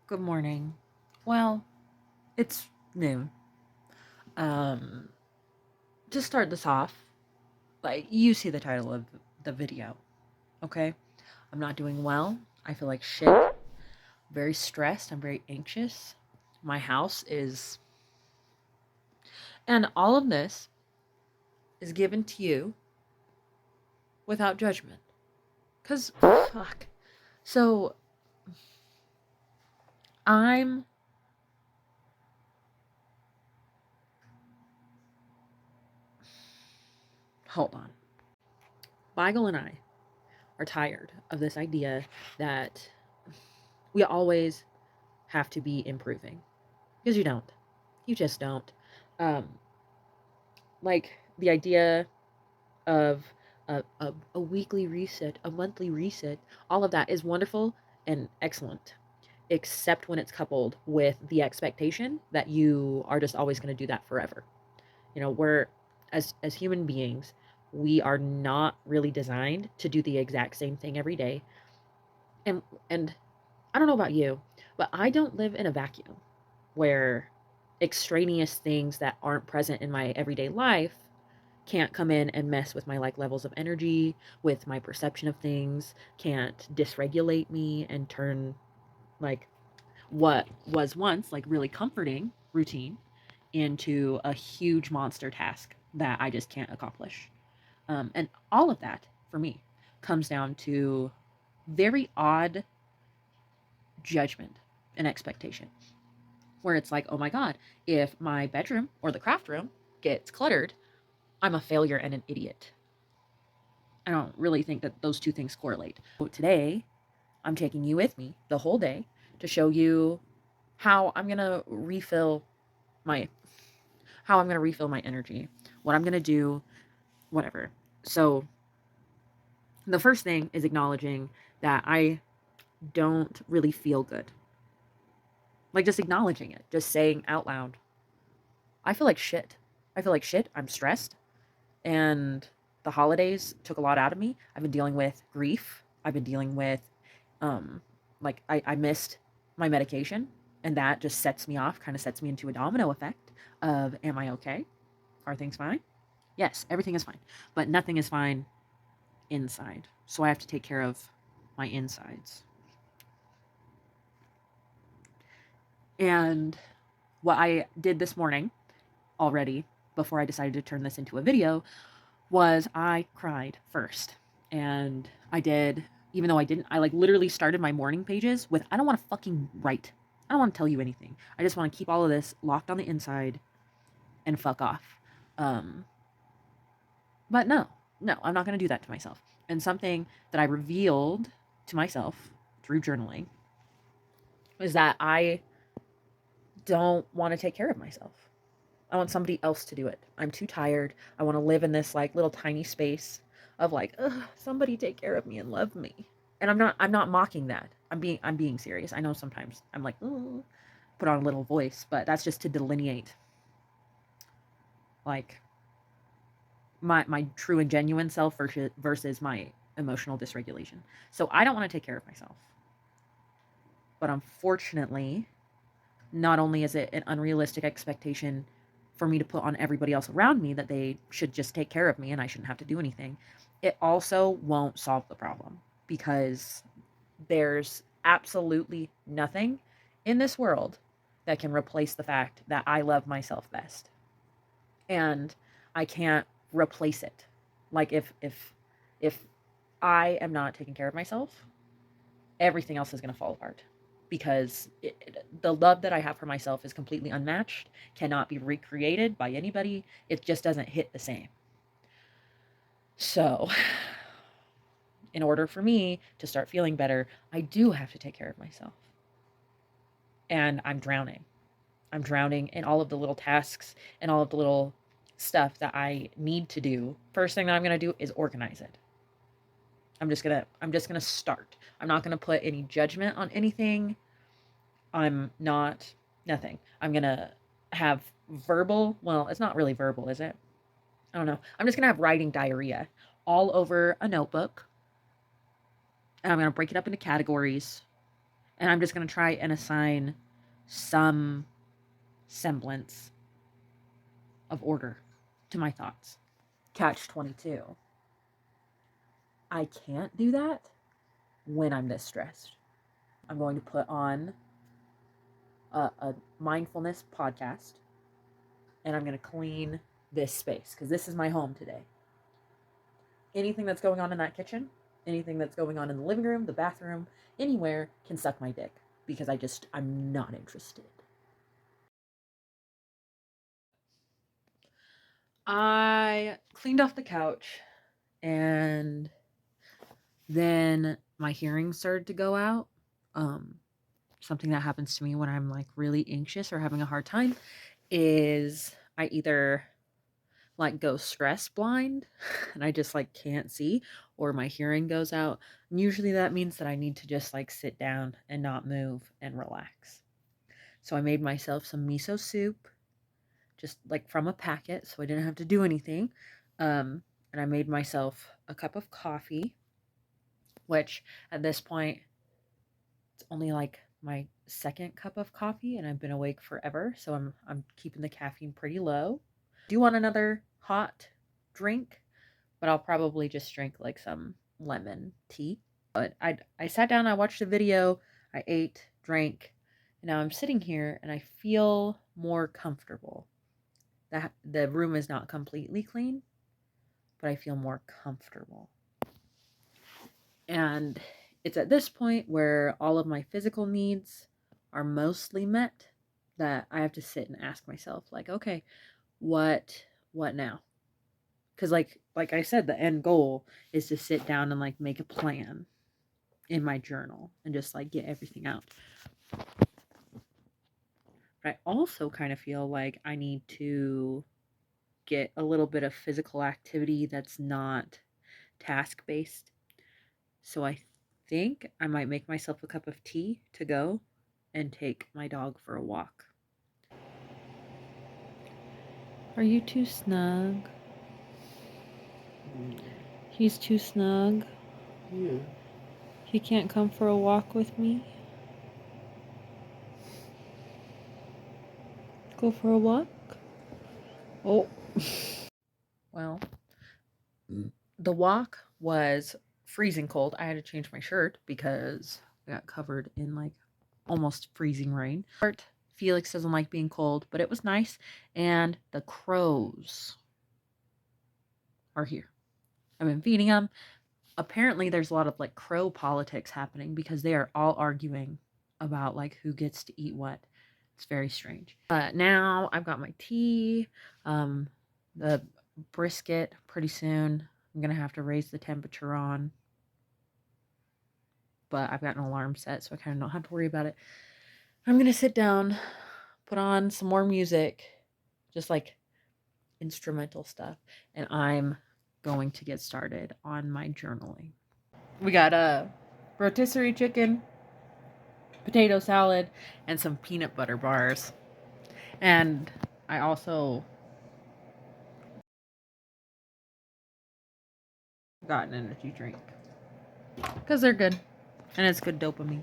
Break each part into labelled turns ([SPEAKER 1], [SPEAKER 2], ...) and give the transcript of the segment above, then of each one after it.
[SPEAKER 1] Good morning. Well, it's noon. Um, to start this off, like you see the title of the video, okay? I'm not doing well. I feel like shit. Very stressed. I'm very anxious. My house is, and all of this is given to you without judgment. Cause fuck. So I'm. Hold on. Beigel and I are tired of this idea that we always have to be improving. Because you don't. You just don't. Um, like the idea of a weekly reset, a monthly reset, all of that is wonderful and excellent, except when it's coupled with the expectation that you are just always going to do that forever. We're as human beings, we are not really designed to do the exact same thing every day. And I don't know about you, but I don't live in a vacuum where extraneous things that aren't present in my everyday life can't come in and mess with my levels of energy, with my perception of things, can't dysregulate me and turn like what was once like really comforting routine into a huge monster task that I just can't accomplish. And all of that for me comes down to very odd judgment and expectation, where it's like, oh my God, if my bedroom or the craft room gets cluttered, I'm a failure and an idiot. I don't really think that those two things correlate. So today, I'm taking you with me the whole day to show you how I'm going to refill my energy, what I'm going to do, whatever. So, the first thing is acknowledging that I don't really feel good. Like just acknowledging it, just saying out loud, I feel like shit. I feel like shit. I'm stressed. And the holidays took a lot out of me. I've been dealing with grief. I've been dealing with, um, I missed my medication, and that just sets me off, kind of sets me into a domino effect of, am I okay? Are things fine? Yes, everything is fine, but nothing is fine inside. So I have to take care of my insides. And what I did this morning already, before I decided to turn this into a video, was I cried first. And I did, even though I didn't, I literally started my morning pages with, I don't want to fucking write. I don't want to tell you anything. I just want to keep all of this locked on the inside and fuck off. Um, but no, I'm not going to do that to myself. And something that I revealed to myself through journaling is that I don't want to take care of myself. I want somebody else to do it. I'm too tired. I want to live in this little tiny space of somebody take care of me and love me. And I'm not mocking that. I'm being serious. I know sometimes I'm like, "Ooh," put on a little voice, but that's just to delineate like my true and genuine self versus my emotional dysregulation. So I don't want to take care of myself. But unfortunately, not only is it an unrealistic expectation for me to put on everybody else around me that they should just take care of me and I shouldn't have to do anything, it also won't solve the problem, because there's absolutely nothing in this world that can replace the fact that I love myself best. And I can't replace it. Like if I am not taking care of myself, everything else is going to fall apart, because the love that I have for myself is completely unmatched, cannot be recreated by anybody. It just doesn't hit the same. So, in order for me to start feeling better, I do have to take care of myself. And I'm drowning. I'm drowning in all of the little tasks and all of the little stuff that I need to do. First thing that I'm going to do is organize it. I'm just going to start. I'm not going to put any judgment on anything. I'm not nothing. I'm going to have verbal, well, it's not really verbal, is it? I don't know. I'm just going to have writing diarrhea all over a notebook. And I'm going to break it up into categories. And I'm just going to try and assign some semblance of order to my thoughts. Catch 22. I can't do that when I'm this stressed. I'm going to put on a mindfulness podcast, and I'm going to clean this space because this is my home today. Anything that's going on in that kitchen, anything that's going on in the living room, the bathroom, anywhere can suck my dick because I'm not interested. I cleaned off the couch, and then my hearing started to go out. Something that happens to me when I'm like really anxious or having a hard time is I either like go stress blind and I just like can't see, or my hearing goes out. And usually that means that I need to just like sit down and not move and relax. So I made myself some miso soup, just like from a packet, so I didn't have to do anything. And I made myself a cup of coffee, which at this point it's only like my second cup of coffee and I've been awake forever, so I'm keeping the caffeine pretty low. Do you want another hot drink? But I'll probably just drink like some lemon tea. But I sat down, I watched a video, I ate, drank, and now I'm sitting here and I feel more comfortable. The room is not completely clean, but I feel more comfortable. And it's at this point where all of my physical needs are mostly met that I have to sit and ask myself, like, okay, what now? Because like I said, the end goal is to sit down and like make a plan in my journal and just like get everything out. But I also kind of feel like I need to get a little bit of physical activity that's not task based. So I think I might make myself a cup of tea to go and take my dog for a walk. Are you too snug? He's too snug?
[SPEAKER 2] Yeah.
[SPEAKER 1] He can't come for a walk with me? Go for a walk? Oh. Well, the walk was freezing cold. I had to change my shirt because I got covered in like almost freezing rain. Felix doesn't like being cold, but it was nice. And the crows are here. I've been feeding them. Apparently, there's a lot of like crow politics happening because they are all arguing about like who gets to eat what. It's very strange. Now I've got my tea, the brisket pretty soon. I'm going to have to raise the temperature on. But I've got an alarm set, so I kind of don't have to worry about it. I'm going to sit down, put on some more music, just like instrumental stuff, and I'm going to get started on my journaling. We got a rotisserie chicken, potato salad, and some peanut butter bars. And I also got an energy drink because they're good and it's good dopamine.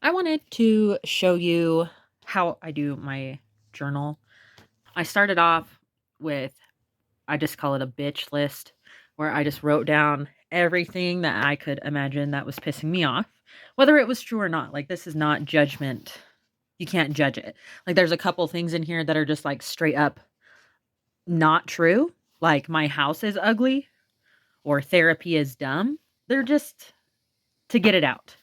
[SPEAKER 1] I wanted to show you how I do my journal. I started off with, I just call it a bitch list, where I just wrote down everything that I could imagine that was pissing me off, whether it was true or not. Like, this is not judgment. You can't judge it. Like, there's a couple things in here that are just like straight up not true. Like, my house is ugly or therapy is dumb. They're just to get it out.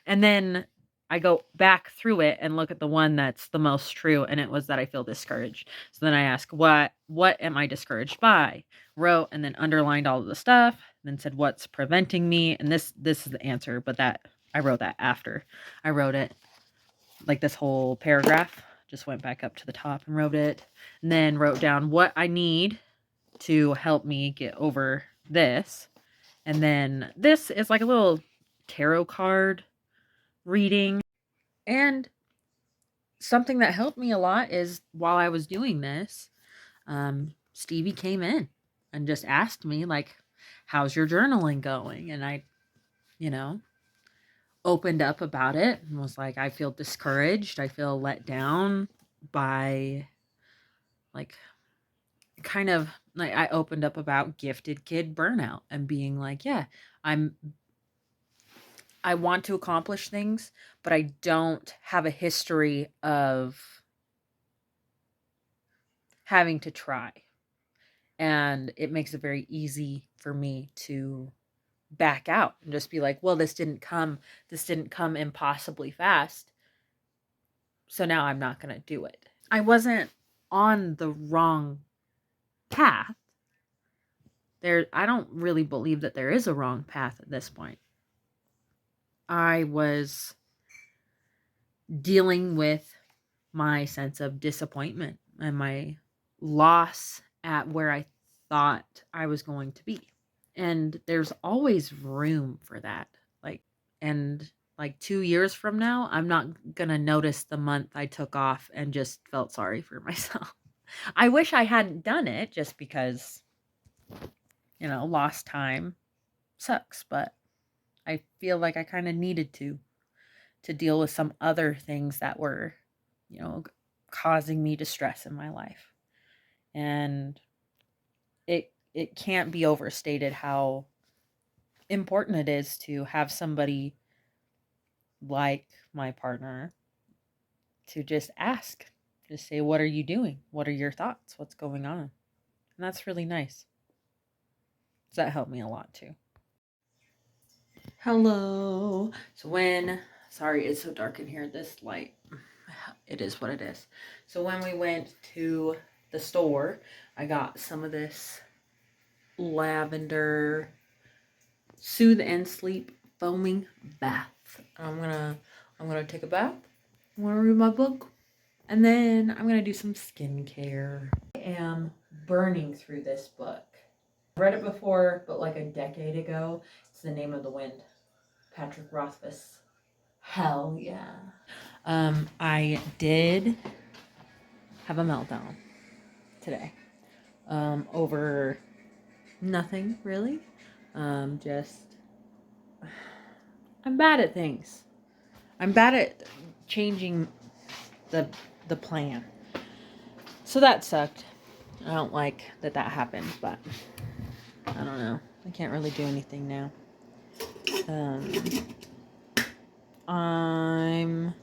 [SPEAKER 1] And then I go back through it and look at the one that's the most true, and it was that I feel discouraged. So then I ask, what am I discouraged by? Wrote and then underlined all of the stuff, then said what's preventing me, and this is the answer, but that I wrote that after I wrote it. Like, this whole paragraph, just went back up to the top and wrote it, and then wrote down what I need to help me get over this. And then this is like a little tarot card reading. And something that helped me a lot is while I was doing this, Stevie came in and just asked me, like, how's your journaling going? And I, you know, opened up about it and was like, I feel discouraged. I feel let down by, like, kind of like, I opened up about gifted kid burnout and being like, yeah, I want to accomplish things, but I don't have a history of having to try. And it makes it very easy for me to back out and just be like, well, this didn't come impossibly fast. So now I'm not going to do it. I wasn't on the wrong path. I don't really believe that there is a wrong path at this point. I was dealing with my sense of disappointment and my loss at where I thought I was going to be. And there's always room for that. And 2 years from now, I'm not going to notice the month I took off and just felt sorry for myself. I wish I hadn't done it just because, lost time sucks, but I feel like I kind of needed to deal with some other things that were, causing me distress in my life. And it can't be overstated how important it is to have somebody like my partner to just ask, just say, what are you doing? What are your thoughts? What's going on? And that's really nice. So that helped me a lot too. Hello. Sorry, it's so dark in here. This light, it is what it is. So when we went to the store, I got some of this lavender soothe and sleep foaming bath. I'm gonna take a bath. I'm gonna read my book, and then I'm gonna do some skincare. I am burning through this book. I've read it before, but like a decade ago. It's The Name of the Wind. Patrick Rothfuss. Hell yeah. I did have a meltdown today. Over nothing really. Just I'm bad at things. I'm bad at changing the plan. So that sucked. I don't like that happened, but I don't know. I can't really do anything now. I'm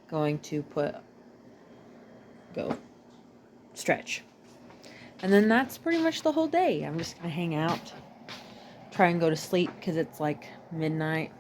[SPEAKER 1] going to go stretch. And then that's pretty much the whole day. I'm just going to hang out, try and go to sleep because it's like midnight.